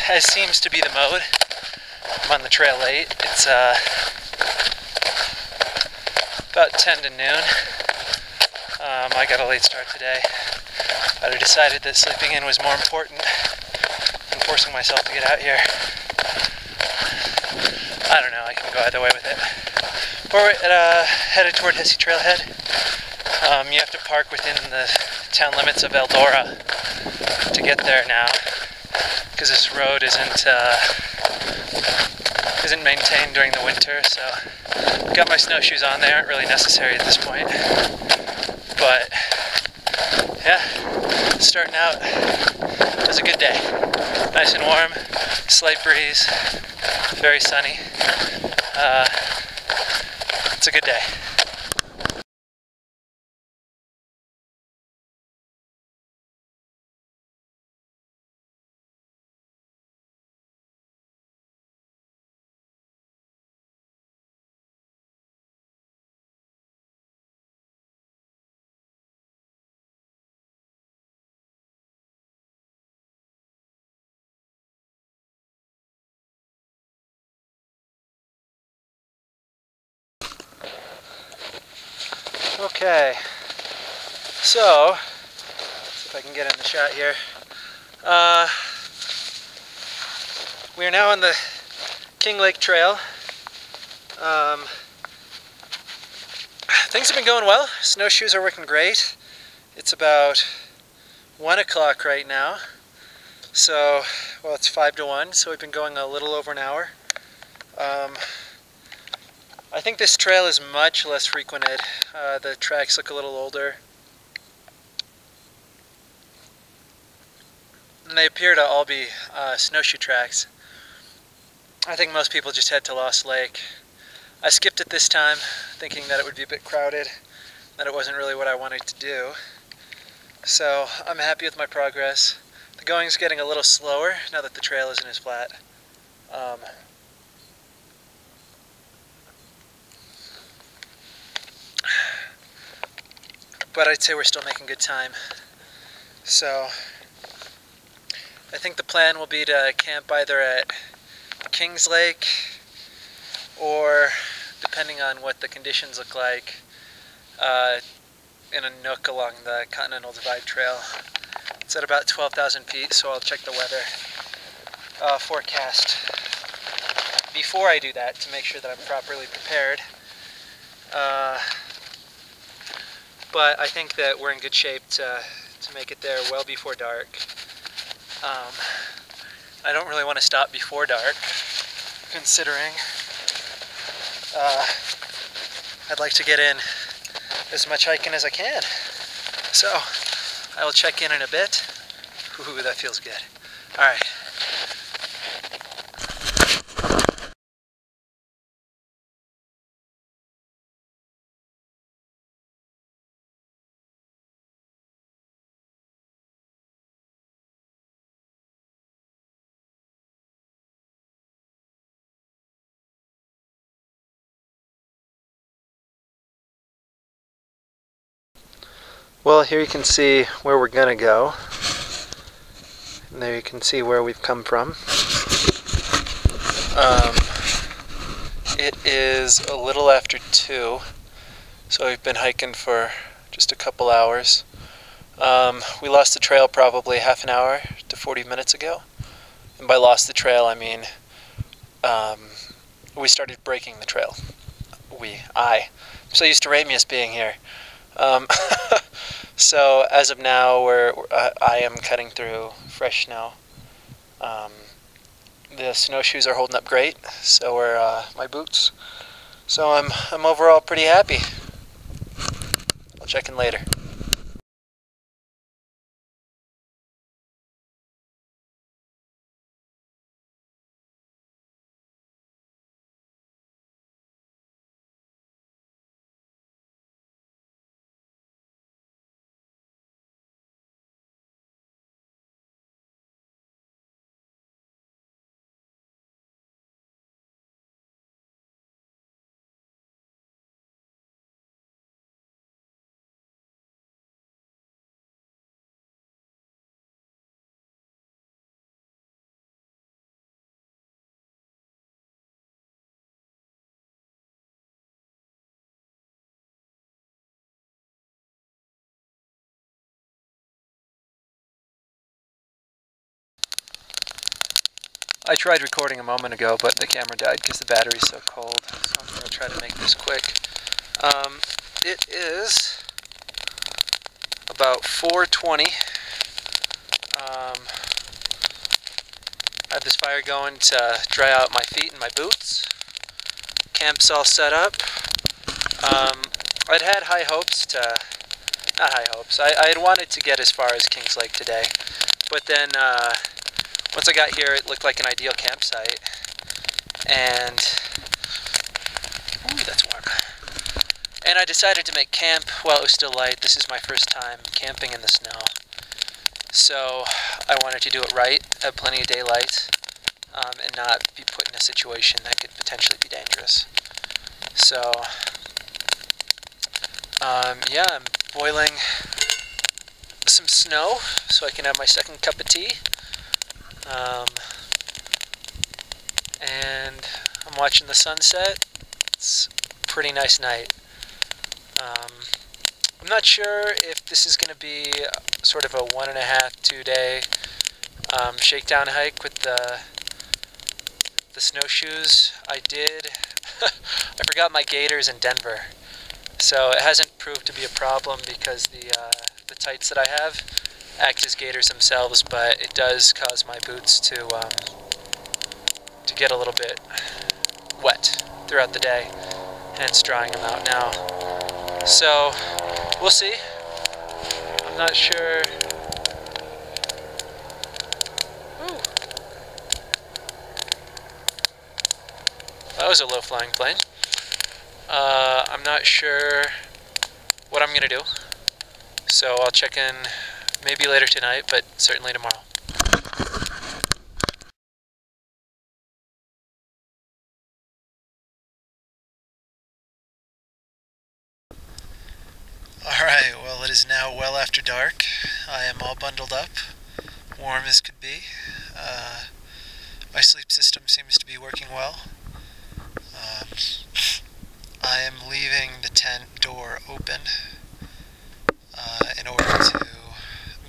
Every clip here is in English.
as seems to be the mode. I'm on the trail late. It's about 10 to noon. I got a late start today, but I decided that sleeping in was more important than forcing myself to get out here. I don't know, I can go either way with it. We're headed toward Hesse Trailhead. You have to park within the town limits of Eldora to get there now, because this road isn't maintained during the winter. So I've got my snowshoes on. They aren't really necessary at this point, but yeah, starting out. It was a good day. Nice and warm, slight breeze, very sunny. It's a good day. Okay, so let's see if I can get in the shot here. We are now on the King Lake Trail. Things have been going well. Snowshoes are working great. It's about 1 o'clock right now. So, well, it's 5 to 1, so we've been going a little over an hour. I think this trail is much less frequented. The tracks look a little older. And they appear to all be snowshoe tracks. I think most people just head to Lost Lake. I skipped it this time, thinking that it would be a bit crowded, that it wasn't really what I wanted to do. So I'm happy with my progress. The going's getting a little slower now that the trail isn't as flat. But I'd say we're still making good time. So I think the plan will be to camp either at Kings Lake or, depending on what the conditions look like, in a nook along the Continental Divide Trail. It's at about 12,000 feet, so I'll check the weather forecast before I do that to make sure that I'm properly prepared. But I think that we're in good shape to make it there well before dark. I don't really want to stop before dark, considering I'd like to get in as much hiking as I can. So I will check in a bit. Ooh, that feels good. All right. Well, here you can see where we're gonna go. And there you can see where we've come from. It is a little after 2, so we've been hiking for just a couple hours. We lost the trail probably half an hour to 40 minutes ago. And by lost the trail, I mean we started breaking the trail. I'm so used to Ramius being here. So as of now, I am cutting through fresh snow. The snowshoes are holding up great, so are my boots. So I'm overall pretty happy. I'll check in later. I tried recording a moment ago, but the camera died because the battery's so cold, so I'm going to try to make this quick. It is about 4:20. I have this fire going to dry out my feet and my boots. Camp's all set up. I'd had high hopes to... Not high hopes. I had wanted to get as far as Kings Lake today. But then, once I got here, it looked like an ideal campsite. And... Ooh, that's warm. And I decided to make camp while it was still light. This is my first time camping in the snow. So I wanted to do it right, have plenty of daylight, and not be put in a situation that could potentially be dangerous. So, yeah, I'm boiling some snow so I can have my second cup of tea. And I'm watching the sunset. It's a pretty nice night. I'm not sure if this is going to be sort of a 1.5, 2 day shakedown hike with the snowshoes. I forgot my gaiters in Denver, so it hasn't proved to be a problem because the tights that I have act as gaiters themselves, but it does cause my boots to get a little bit wet throughout the day, hence drying them out now. So we'll see. I'm not sure. Ooh. That was a low-flying plane. I'm not sure what I'm going to do. So I'll check in maybe later tonight, but certainly tomorrow. Alright, well, it is now well after dark. I am all bundled up, warm as could be. My sleep system seems to be working well. I am leaving the tent door open in order to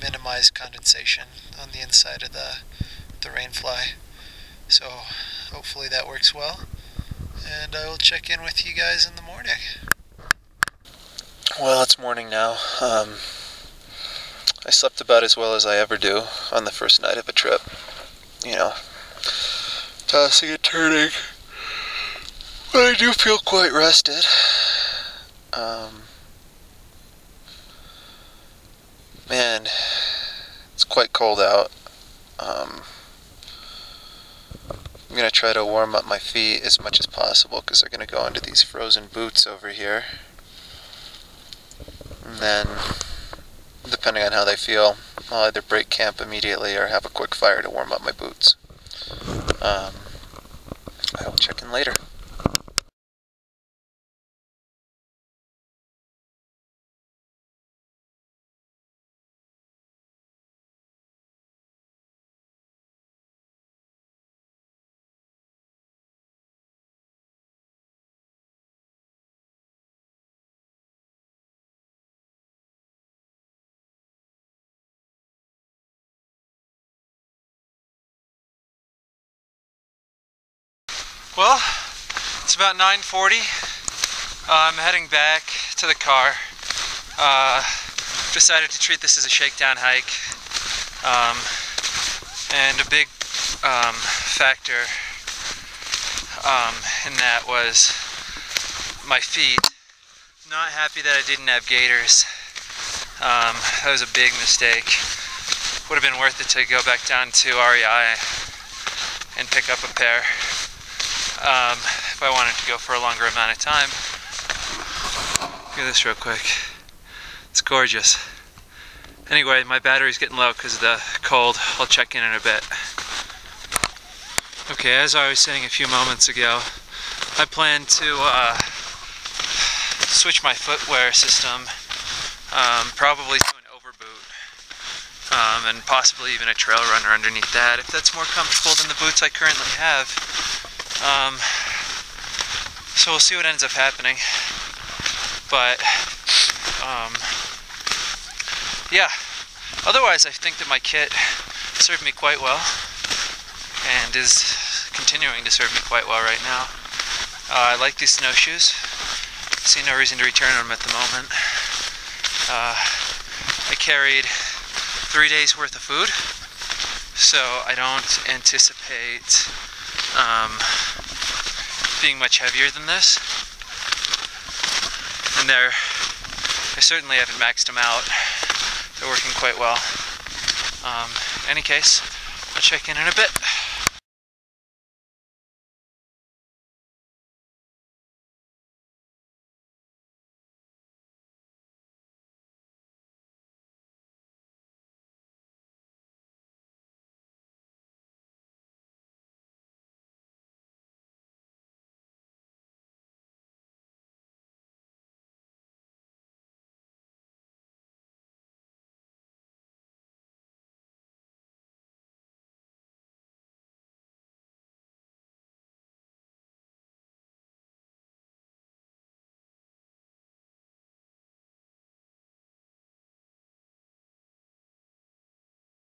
minimize condensation on the inside of the rainfly. So hopefully that works well, and I will check in with you guys in the morning. Well, it's morning now. I slept about as well as I ever do on the first night of a trip. You know, tossing and turning. But I do feel quite rested. Man, it's quite cold out. I'm going to try to warm up my feet as much as possible because they're going to go into these frozen boots over here. And then, depending on how they feel, I'll either break camp immediately or have a quick fire to warm up my boots. I will check in later. Well, it's about 9:40. I'm heading back to the car. Decided to treat this as a shakedown hike. And a big factor in that was my feet. Not happy that I didn't have gaiters. That was a big mistake. Would have been worth it to go back down to REI and pick up a pair. If I wanted to go for a longer amount of time. Look at this real quick. It's gorgeous. Anyway, my battery's getting low because of the cold. I'll check in a bit. Okay, as I was saying a few moments ago, I plan to switch my footwear system, probably to an overboot, and possibly even a trail runner underneath that, if that's more comfortable than the boots I currently have. So we'll see what ends up happening, but yeah, otherwise I think that my kit served me quite well and is continuing to serve me quite well right now. I like these snowshoes. See no reason to return them at the moment. I carried 3 days worth of food, so I don't anticipate being much heavier than this. And I certainly haven't maxed them out. They're working quite well. In any case, I'll check in a bit.